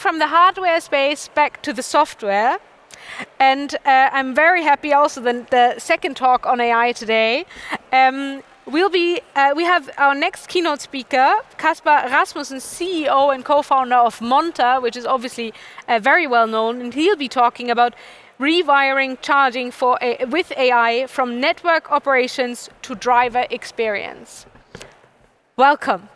from the hardware space back to the software. And I'm very happy also the second talk on AI today. We have our next keynote speaker, Casper Rasmussen, CEO and co-founder of Monta, which is obviously very well known, and he'll be talking about rewiring charging with AI from network operations to driver experience. Welcome.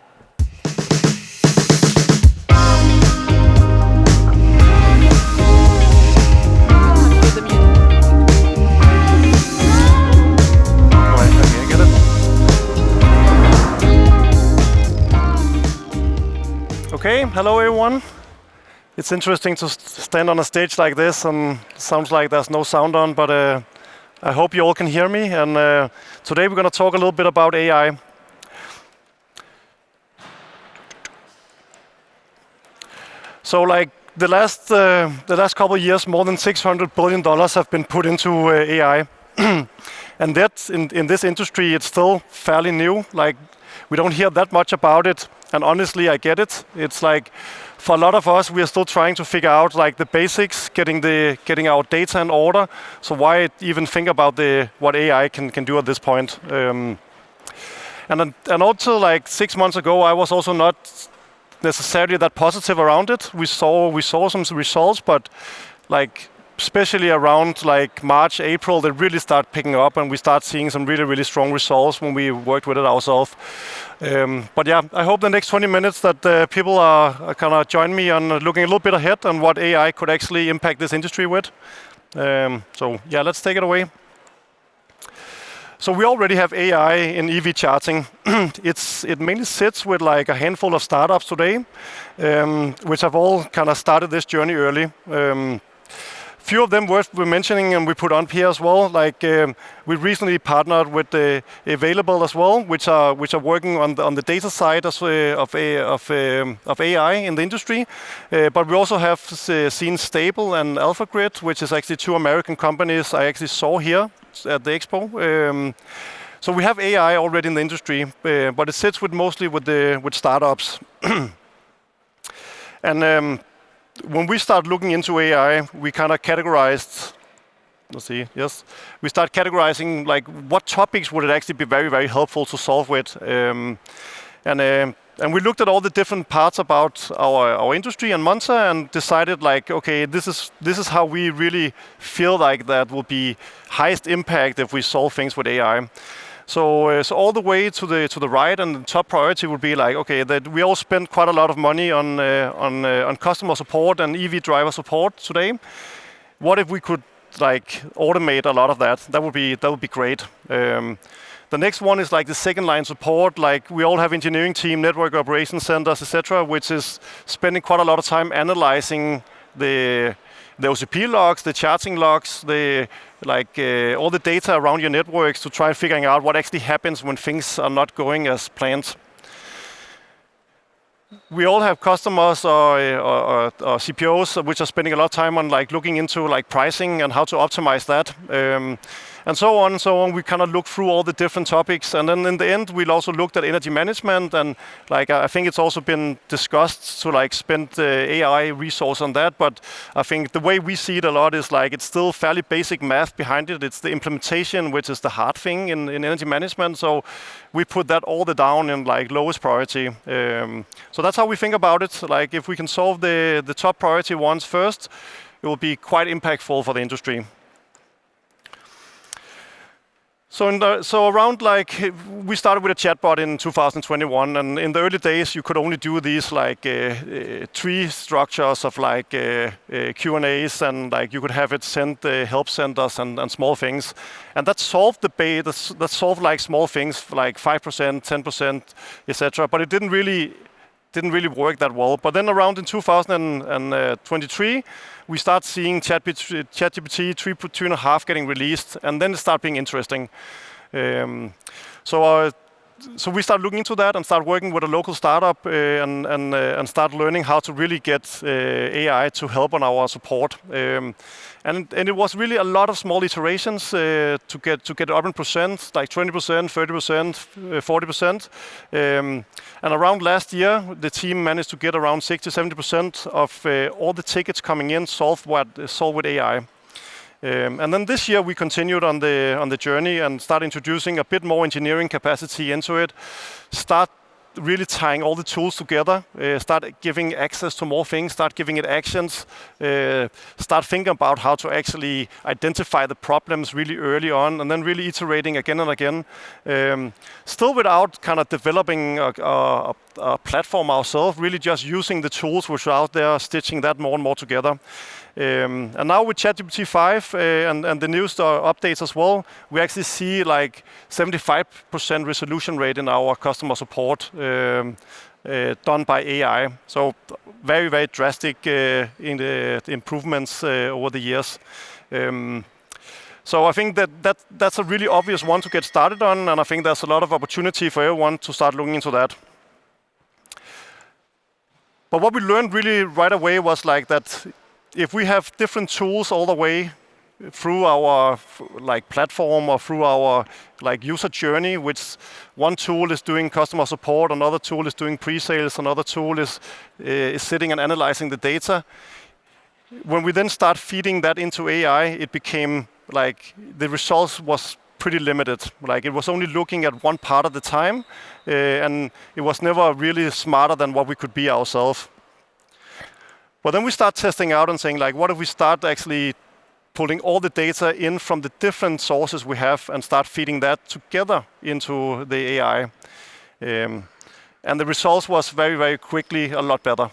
Okay, hello everyone. It's interesting to stand on a stage like this, and it sounds like there's no sound on, but I hope you all can hear me. And today we're going to talk a little bit about AI. So, like the last couple of years, more than $600 billion have been put into AI, and that in this industry, it's still fairly new. Like we don't hear that much about it. And honestly, I get it. It's like, for a lot of us, we are still trying to figure out like the basics, getting our data in order. So why even think about what AI can do at this point? And also, like 6 months ago, I was also not necessarily that positive around it. We saw some results, but like especially around like March, April, they really start picking up, and we start seeing some really strong results when we worked with it ourselves. But yeah, I hope the next 20 minutes that people are kind of join me on looking a little bit ahead on what AI could actually impact this industry with. So yeah, let's take it away. So we already have AI in EV charging. It mainly sits with like a handful of startups today, which have all kind of started this journey early. Few of them worth mentioning, and we put on here as well. Like we recently partnered with Available as well, which are working on the data side of AI in the industry. But we also have seen Stable and AlphaGrid, which is actually two American companies I actually saw here at the expo. So we have AI already in the industry, but it sits mostly with startups. And when we start looking into AI, we kind of categorized. We start categorizing like what topics would it actually be very helpful to solve with, and we looked at all the different parts about our industry and Monta, and decided like, okay, this is how we really feel like that will be highest impact if we solve things with AI. So all the way to the right, and the top priority would be like, okay, that we all spend quite a lot of money on customer support and EV driver support today. What if we could like automate a lot of that? That would be great. The next one is like the second line support. Like we all have engineering team, network operations centers, etc., which is spending quite a lot of time analyzing the OCP logs, the charging logs, all the data around your networks to try figuring out what actually happens when things are not going as planned. We all have customers or CPOs which are spending a lot of time on like looking into like pricing and how to optimize that. And so on and so on. We kind of look through all the different topics, and then in the end, we also looked at energy management, and like I think it's also been discussed to like spend AI resource on that. But I think the way we see it a lot is like it's still fairly basic math behind it. It's the implementation which is the hard thing in energy management. So we put that all the down in like lowest priority. So that's how we think about it. Like if we can solve the top priority ones first, it will be quite impactful for the industry. So around like we started with a chatbot in 2021, and in the early days you could only do these like tree structures of like Q&As, and like you could have it send help centers and small things, and that solved that solved like small things like 5%, 10%, etc. But it didn't really work that well. But then around in 2023, we start seeing ChatGPT 3.5 getting released, and then it started being interesting. So so we start looking into that and start working with a local startup and start learning how to really get AI to help on our support. And it was really a lot of small iterations to get up in percent, like 20%, 30%, 40%. And around last year, the team managed to get around 60-70% of all the tickets coming in solved with AI. And then this year we continued on the journey and start introducing a bit more engineering capacity into it. Start really tying all the tools together. Start giving access to more things. Start giving it actions. Start thinking about how to actually identify the problems really early on, and then really iterating again and again. Still without kind of developing a platform ourselves. Really just using the tools which are out there, stitching that more and more together. And now with ChatGPT5 and the newest updates as well, we actually see like 75% resolution rate in our customer support done by AI. So very, very drastic in the improvements over the years. So I think that's a really obvious one to get started on, and I think there's a lot of opportunity for everyone to start looking into that. But what we learned really right away was like that if we have different tools all the way through our like platform or through our like user journey, which one tool is doing customer support, another tool is doing pre-sales, another tool is sitting and analyzing the data. When we then start feeding that into AI, it became like the results was pretty limited. Like it was only looking at one part at the time, and it was never really smarter than what we could be ourselves. But then we start testing out and saying like, what if we start actually pulling all the data in from the different sources we have and start feeding that together into the AI. And the results was very, very quickly a lot better.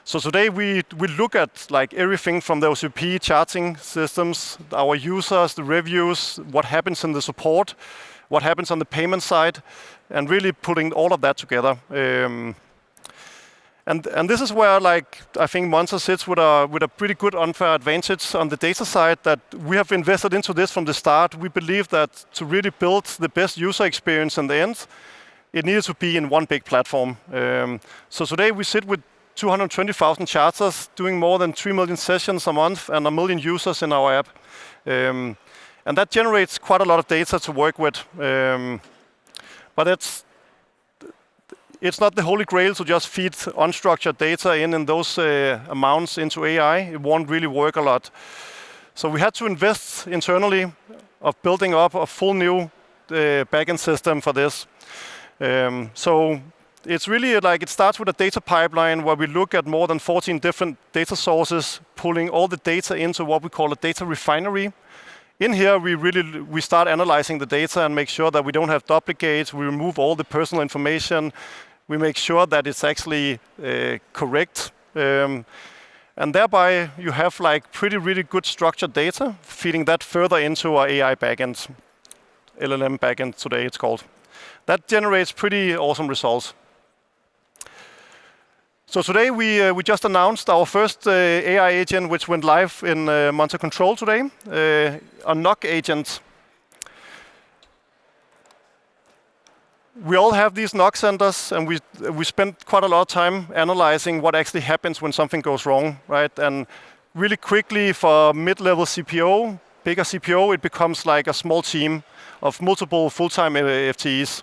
So today we look at like everything from the OCP charting systems, our users, the reviews, what happens in the support, what happens on the payment side, and really putting all of that together. And this is where like I think Monta sits with a pretty good unfair advantage on the data side, that we have invested into this from the start. We believe that to really build the best user experience in the end, it needed to be in one big platform. So today we sit with 220,000 charters doing more than 3 million sessions a month and 1 million users in our app. And that generates quite a lot of data to work with. But it's not the holy grail to just feed unstructured data in those amounts into AI. It won't really work a lot. So we had to invest internally of building up a full new backend system for this. So it's really like it starts with a data pipeline where we look at more than 14 different data sources, pulling all the data into what we call a data refinery. In here, we start analyzing the data and make sure that we don't have duplicates. We remove all the personal information. We make sure that it's actually correct. And thereby, you have like really good structured data, feeding that further into our AI backend, LLM backend today it's called. That generates pretty awesome results. So today we just announced our first AI agent, which went live in Monta Control today, a NOC agent. We all have these NOC centers, and we spend quite a lot of time analyzing what actually happens when something goes wrong, right? And really quickly for mid-level CPO, bigger CPO, it becomes like a small team of multiple full-time FTEs.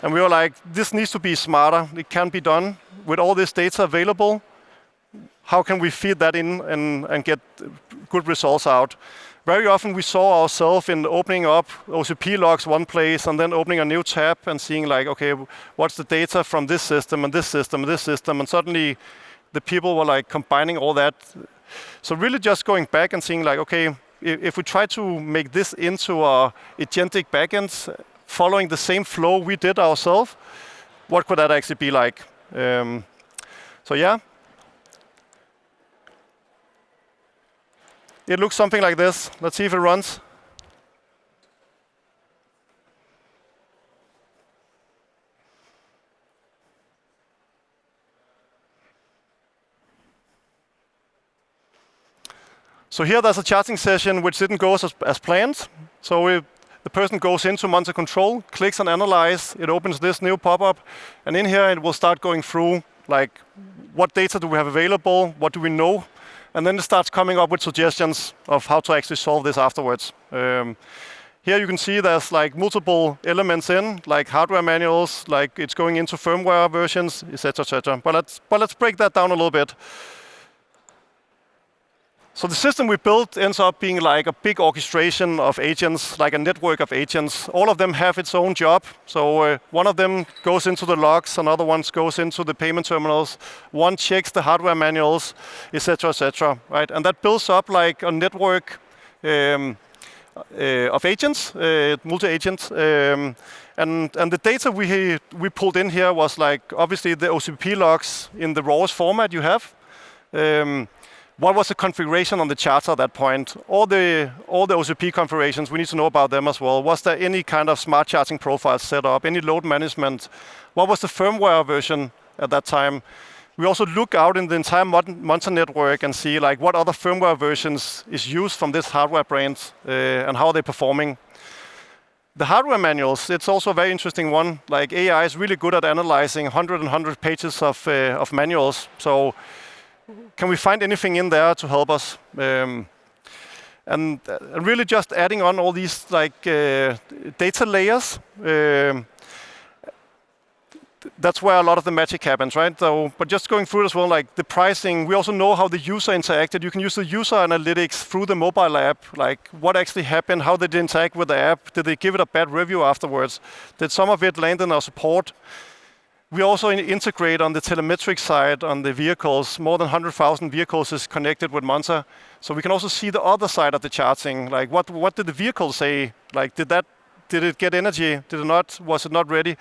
And we were like, this needs to be smarter. It can be done with all this data available. How can we feed that in and get good results out? Very often we saw ourselves in opening up OCP logs one place and then opening a new tab and seeing like, okay, what's the data from this system and this system and this system? And suddenly the people were like combining all that. So really just going back and seeing like, okay, if we try to make this into a agentic backend, following the same flow we did ourselves, what could that actually be like? So yeah. It looks something like this. Let's see if it runs. So here there's a charting session which didn't go as planned. So the person goes into Monta Control, clicks on Analyze, it opens this new pop-up, and in here it will start going through, like, what data do we have available, what do we know, and then it starts coming up with suggestions of how to actually solve this afterwards. Here you can see there's like multiple elements in, like hardware manuals, like it's going into firmware versions, etc., etc. But let's break that down a little bit. So the system we built ends up being like a big orchestration of agents, like a network of agents. All of them have its own job. So one of them goes into the logs, another one goes into the payment terminals, one checks the hardware manuals, etc., etc. Right? And that builds up like a network of agents, multi-agents. And the data we pulled in here was like obviously the OCP logs in the rawest format you have. What was the configuration on the charts at that point? All the OCP configurations, we need to know about them as well. Was there any kind of smart charging profile set up? Any load management? What was the firmware version at that time? We also look out in the entire Monta network and see like what other firmware versions is used from this hardware brand and how are they performing. The hardware manuals, it's also a very interesting one. Like AI is really good at analyzing 100 pages of manuals. So can we find anything in there to help us? And really just adding on all these like data layers. That's where a lot of the magic happens, right? So, but just going through it as well, like the pricing, we also know how the user interacted. You can use the user analytics through the mobile app, like what actually happened, how did they interact with the app, did they give it a bad review afterwards, did some of it land in our support? We also integrate on the telemetric side on the vehicles. More than 100,000 vehicles is connected with Monta. So we can also see the other side of the charging. Like what did the vehicle say? Like did it get energy? Did it not? Was it not ready?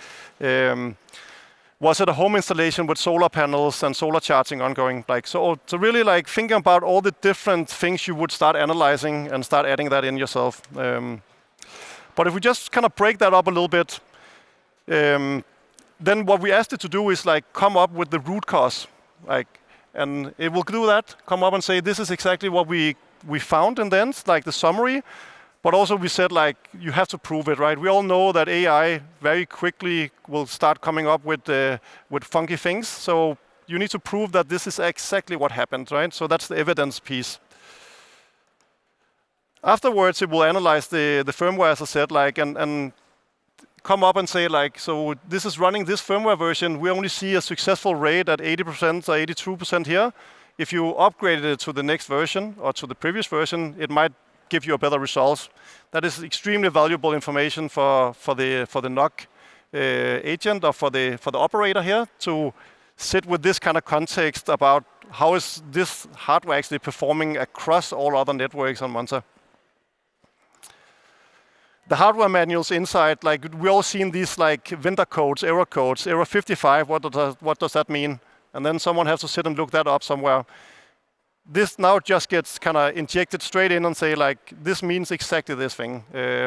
Was it a home installation with solar panels and solar charging ongoing? Like so really like thinking about all the different things you would start analyzing and start adding that in yourself. But if we just kind of break that up a little bit, then what we asked it to do is like come up with the root cause, like, and it will do that. Come up and say this is exactly what we found, and then like the summary. But also we said like you have to prove it, right? We all know that AI very quickly will start coming up with funky things. So you need to prove that this is exactly what happened, right? So that's the evidence piece. Afterwards, it will analyze the firmware, as I said, like and come up and say like, so this is running this firmware version. We only see a successful rate at 80% or 82% here. If you upgraded it to the next version or to the previous version, it might give you a better results. That is extremely valuable information for the NOC agent or for the operator here to sit with this kind of context about how is this hardware actually performing across all other networks on Monta. The hardware manuals inside, like we all seen these like vendor codes, error 55. What does that mean? And then someone has to sit and look that up somewhere. This now just gets kind of injected straight in and say like, this means exactly this thing.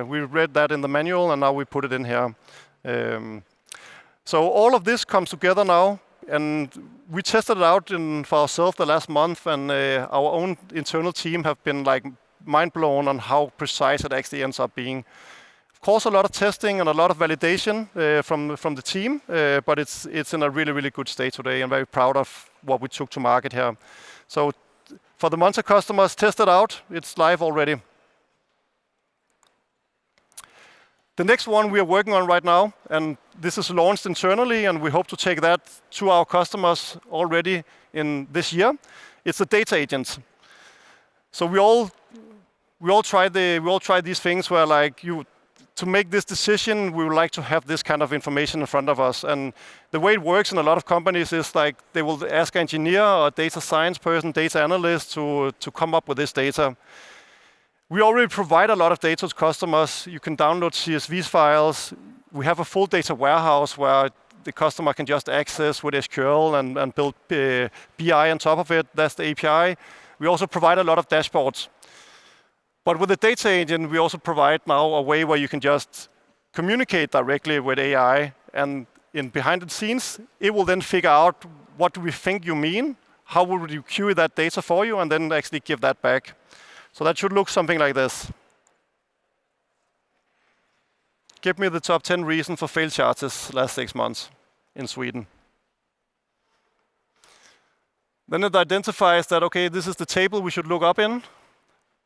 We read that in the manual and now we put it in here. So all of this comes together now, and we tested it out for ourselves the last month, and our own internal team have been like mind blown on how precise it actually ends up being. Of course, a lot of testing and a lot of validation from the team, but it's in a really, really good state today. I'm very proud of what we took to market here. So for the Monta customers, test it out. It's live already. The next one we are working on right now, and this is launched internally, and we hope to take that to our customers already in this year. It's the data agents. So we all try these things where like to make this decision, we would like to have this kind of information in front of us. And the way it works in a lot of companies is like they will ask an engineer or a data science person, data analyst to come up with this data. We already provide a lot of data to customers. You can download CSV files. We have a full data warehouse where the customer can just access with SQL and build BI on top of it. That's the API. We also provide a lot of dashboards. But with the data agent, we also provide now a way where you can just communicate directly with AI, and in behind the scenes, it will then figure out what do we think you mean, how would you query that data for you, and then actually give that back. So that should look something like this. give me the top 10 reasons for failed charges last 6 months in Sweden. Then it identifies that, okay, this is the table we should look up in.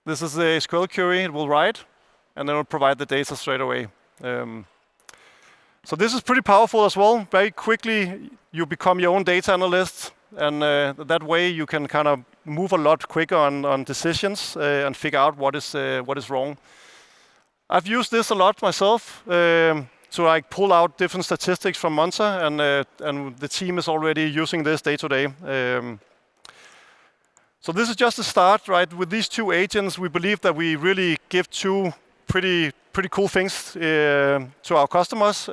This is a SQL query it will write, and then it will provide the data straight away. So this is pretty powerful as well. Very quickly, you become your own data analyst, and that way you can kind of move a lot quicker on decisions and figure out what is wrong. I've used this a lot myself to like pull out different statistics from Monta, and the team is already using this day to day. So this is just a start, right? With these 2 agents, we believe that we really give 2 pretty cool things to our customers.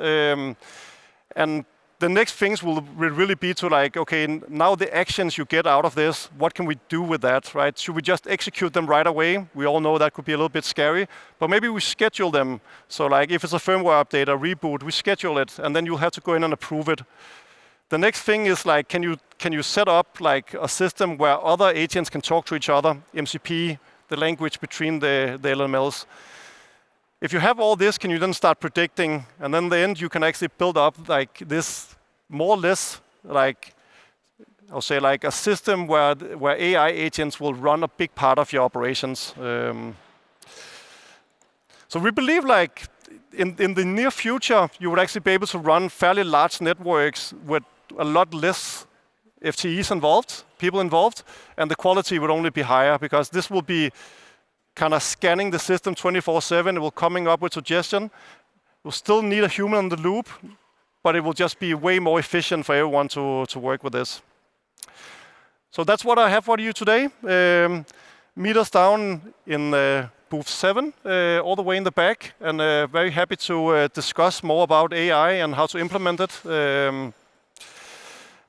And the next things will really be to like, okay, now the actions you get out of this, what can we do with that, right? Should we just execute them right away? We all know that could be a little bit scary, but maybe we schedule them. So like if it's a firmware update, a reboot, we schedule it, and then you'll have to go in and approve it. The next thing is like, can you set up like a system where other agents can talk to each other, MCP, the language between the LMLs. If you have all this, can you then start predicting? And then in the end, you can actually build up like this more or less like, I'll say like a system where AI agents will run a big part of your operations. So we believe like in the near future, you would actually be able to run fairly large networks with a lot less FTEs involved, people involved, and the quality would only be higher because this will be kind of scanning the system 24/7. It will coming up with suggestion. We'll still need a human in the loop, but it will just be way more efficient for everyone to work with this. So that's what I have for you today. Meet us down in booth 7, all the way in the back, and very happy to discuss more about AI and how to implement it.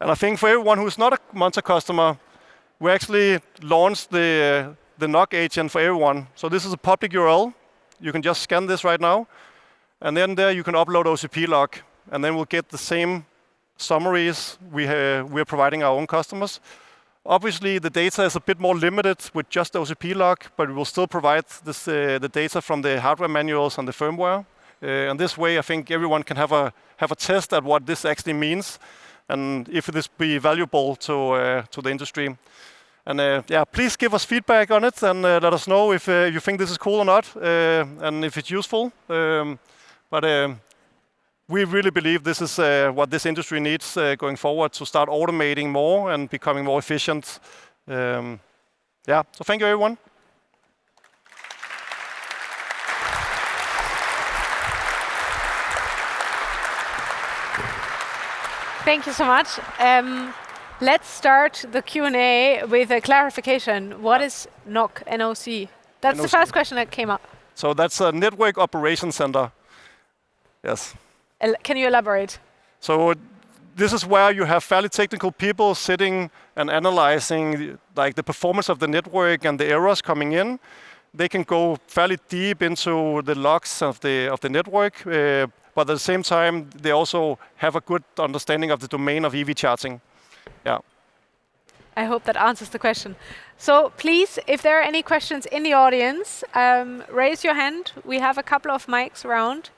And I think for everyone who's not a Monta customer, we actually launched the NOC agent for everyone. So this is a public URL. You can just scan this right now. And then there you can upload OCP log. And then we'll get the same summaries we're providing our own customers. Obviously, the data is a bit more limited with just OCP log, but we will still provide the data from the hardware manuals and the firmware. And this way, I think everyone can have a test at what this actually means, and if this be valuable to the industry. And yeah, please give us feedback on it and let us know if you think this is cool or not, and if it's useful. But we really believe this is what this industry needs going forward to start automating more and becoming more efficient. Yeah, so thank you, everyone. Thank you so much. Let's start the Q&A with a clarification. What is NOC, N-O-C? That's the first question that came up. So that's a Network Operations Center. Yes. Can you elaborate? So this is where you have fairly technical people sitting and analyzing like the performance of the network and the errors coming in. They can go fairly deep into the logs of the network, but at the same time, they also have a good understanding of the domain of EV charging. Yeah. I hope that answers the question. So please, if there are any questions in the audience, raise your hand. We have a couple of mics around.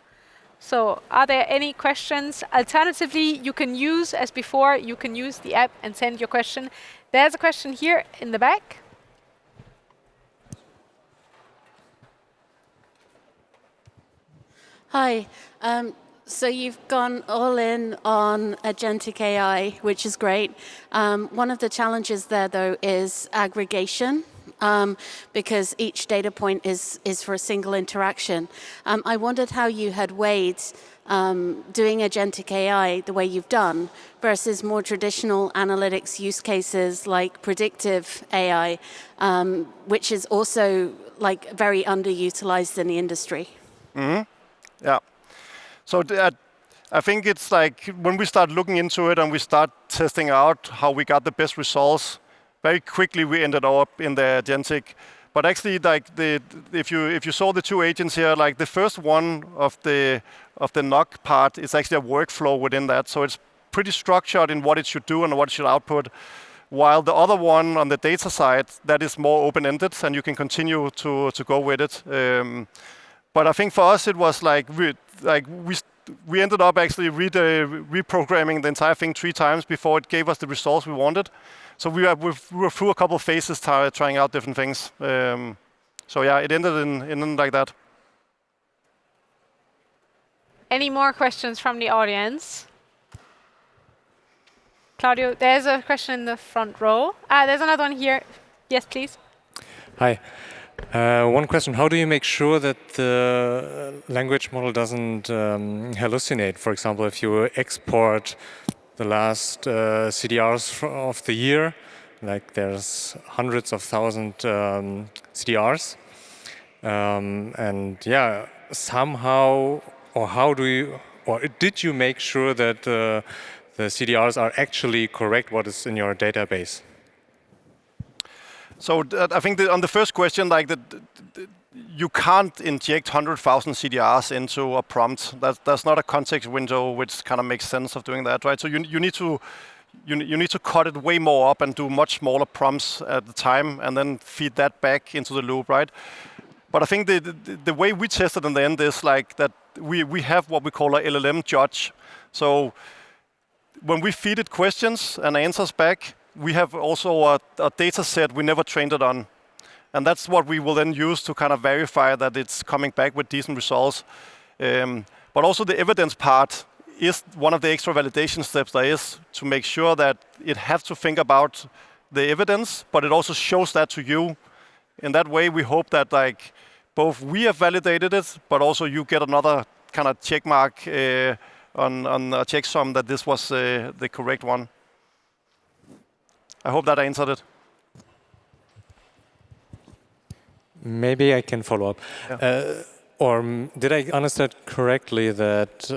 So are there any questions? Alternatively, you can use, as before, you can use the app and send your question. There's a question here in the back. Hi. So you've gone all in on agentic AI, which is great. One of the challenges there, though, is aggregation, because each data point is for a single interaction. I wondered how you had weighed doing agentic AI the way you've done versus more traditional analytics use cases like predictive AI, which is also like very underutilized in the industry. Mm-hmm. Yeah. So I think it's like when we start looking into it and we start testing out how we got the best results, very quickly we ended up in the agentic. But actually, like if you saw the 2 agents here, like the first one of the NOC part is actually a workflow within that. So it's pretty structured in what it should do and what it should output. While the other one on the data side, that is more open-ended and you can continue to go with it. but I think for us it was like we ended up actually reprogramming the entire thing 3 times before it gave us the results we wanted. So we were through a couple of phases trying out different things. So yeah, it ended in like that. Any more questions from the audience? Claudio, there's a question in the front row. There's another one here. Yes, please. Hi. One question, how do you make sure that the language model doesn't hallucinate? For example, if you export the last CDRs of the year, like there's hundreds of thousands CDRs, and yeah, somehow, or how do you, or did you make sure that the CDRs are actually correct, what is in your database? So I think on the first question, like you can't inject 100,000 CDRs into a prompt. That's not a context window which kind of makes sense of doing that, right? So you need to cut it way more up and do much smaller prompts at the time, and then feed that back into the loop, right? But I think the way we tested in the end is like that we have what we call a LLM judge. So when we feed it questions and answers back, we have also a data set we never trained it on. And that's what we will then use to kind of verify that it's coming back with decent results. But also the evidence part is one of the extra validation steps there is to make sure that it has to think about the evidence, but it also shows that to you. In that way, we hope that like both we have validated it, but also you get another kind of check mark on a checksum that this was the correct one. I hope that answered it. Maybe I can follow up. Yeah. Or did I understand correctly that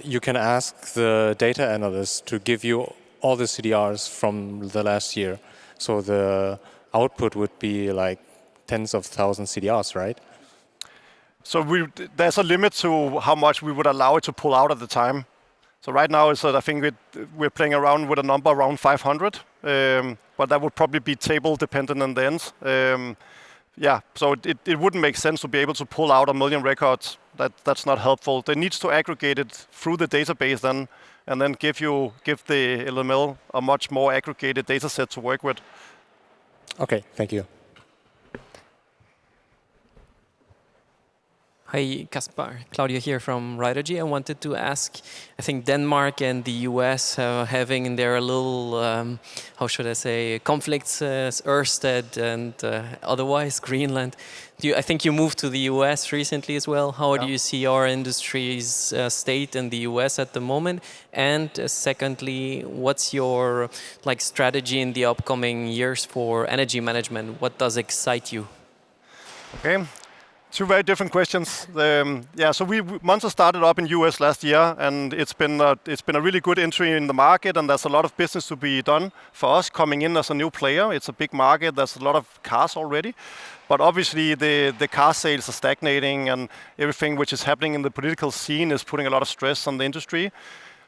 you can ask the data analyst to give you all the CDRs from the last year? So the output would be like tens of thousands CDRs, right? So there's a limit to how much we would allow it to pull out at the time. So right now, I think we're playing around with a number around 500, but that would probably be table dependent in the end. Yeah, so it wouldn't make sense to be able to pull out 1 million records. That's not helpful. They need to aggregate it through the database then, and then give the LML a much more aggregated data set to work with. Okay, thank you. Hi, Casper. Claudio here from Rewiring. I wanted to ask, I think Denmark and the US having their little, how should I say, conflicts, Ørsted and otherwise Greenland. I think you moved to the US recently as well. How do you see our industry's state in the US at the moment? And secondly, what's your strategy in the upcoming years for energy management? What does excite you? Okay. 2 very different questions. So Monta started up in US last year, and it's been a really good entry in the market, and there's a lot of business to be done for us coming in as a new player. It's a big market. There's a lot of cars already, but obviously the car sales are stagnating, and everything which is happening in the political scene is putting a lot of stress on the industry.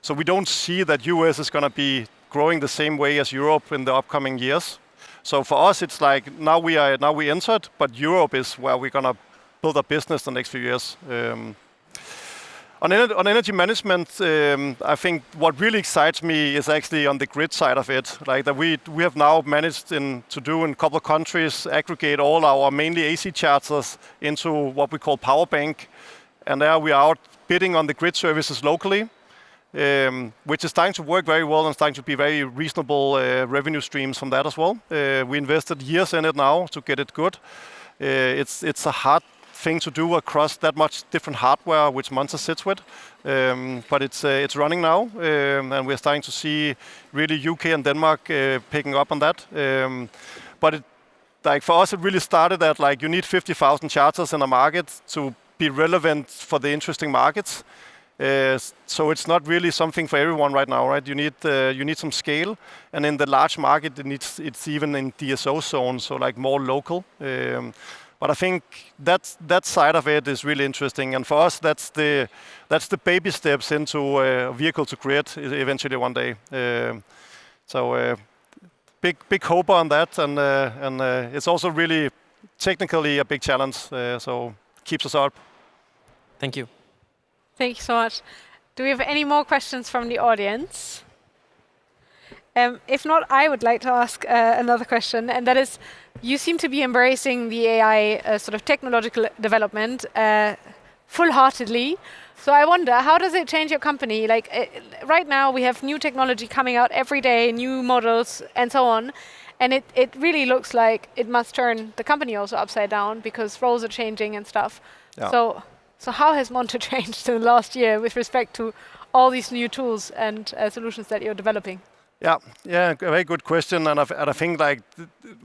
So we don't see that US is going to be growing the same way as Europe in the upcoming years. So for us, it's like now we entered, but Europe is where we're going to build a business the next few years. On energy management, I think what really excites me is actually on the grid side of it. Like that we have now managed to do in a couple of countries, aggregate all our mainly AC chargers into what we call power bank. And there we are out bidding on the grid services locally, which is starting to work very well and starting to be very reasonable revenue streams from that as well. We invested years in it now to get it good. It's a hard thing to do across that much different hardware which Monta sits with, but it's running now, and we're starting to see really UK and Denmark picking up on that. But for us, it really started at like you need 50,000 chargers in a market to be relevant for the interesting markets. So it's not really something for everyone right now, right? You need some scale, and in the large market, it's even in DSO zone, so like more local. But I think that side of it is really interesting, and for us, that's the baby steps into a vehicle to grid eventually one day. So big hope on that, and it's also really technically a big challenge. So keeps us up. Thank you. Thank you so much. Do we have any more questions from the audience? If not, I would like to ask another question, and that is, you seem to be embracing the AI sort of technological development full-heartedly. So I wonder, how does it change your company? Like right now, we have new technology coming out every day, new models, and so on. And it really looks like it must turn the company also upside down because roles are changing and stuff. Yeah. So how has Monta changed in the last year with respect to all these new tools and solutions that you're developing? Yeah, a very good question, and I think like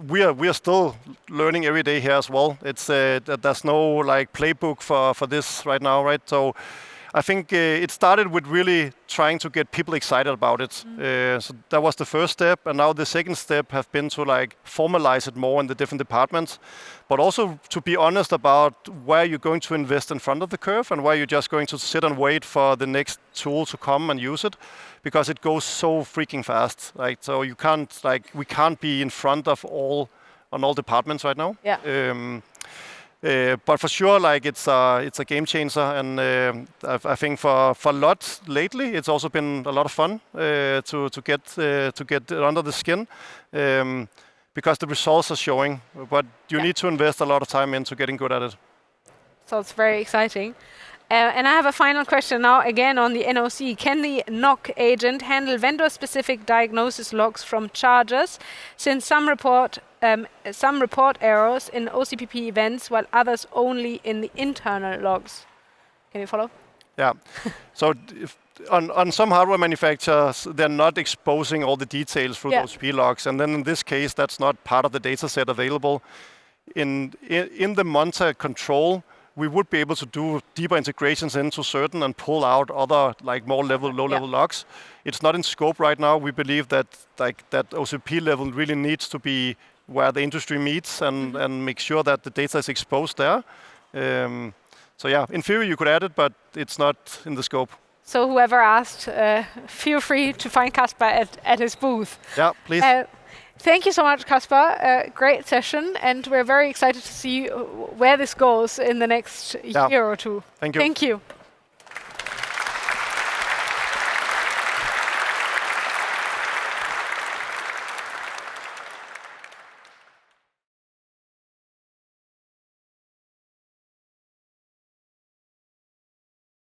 we are still learning every day here as well. It's there's no like playbook for this right now, right? So I think it started with really trying to get people excited about it. So that was the first step, and now the second step have been to like formalize it more in the different departments, but also to be honest about where you're going to invest in front of the curve and where you're just going to sit and wait for the next tool to come and use it, because it goes so freaking fast. Like so, you can't we can't be in front of all departments right now. Yeah. But for sure, like it's a game changer, and I think for a lot lately, it's also been a lot of fun to get under the skin, because the results are showing. But you need to invest a lot of time into getting good at it. So it's very exciting. And I have a final question now, again on the NOC. Can the NOC agent handle vendor-specific diagnosis logs from chargers, since some report errors in OCPP events, while others only in the internal logs? Can you follow? Yeah. So on some hardware manufacturers, they're not exposing all the details through the OCP logs, and then in this case, that's not part of the data set available. In the Monta control, we would be able to do deeper integrations into certain and pull out other like more low-level logs. It's not in scope right now. We believe that that OCP level really needs to be where the industry meets and make sure that the data is exposed there. So yeah, in theory you could add it, but it's not in the scope. So whoever asked, feel free to find Casper at his booth. Yeah, please. Thank you so much, Casper. Great session, and we're very excited to see where this goes in the next year or two. Thank you. Thank you.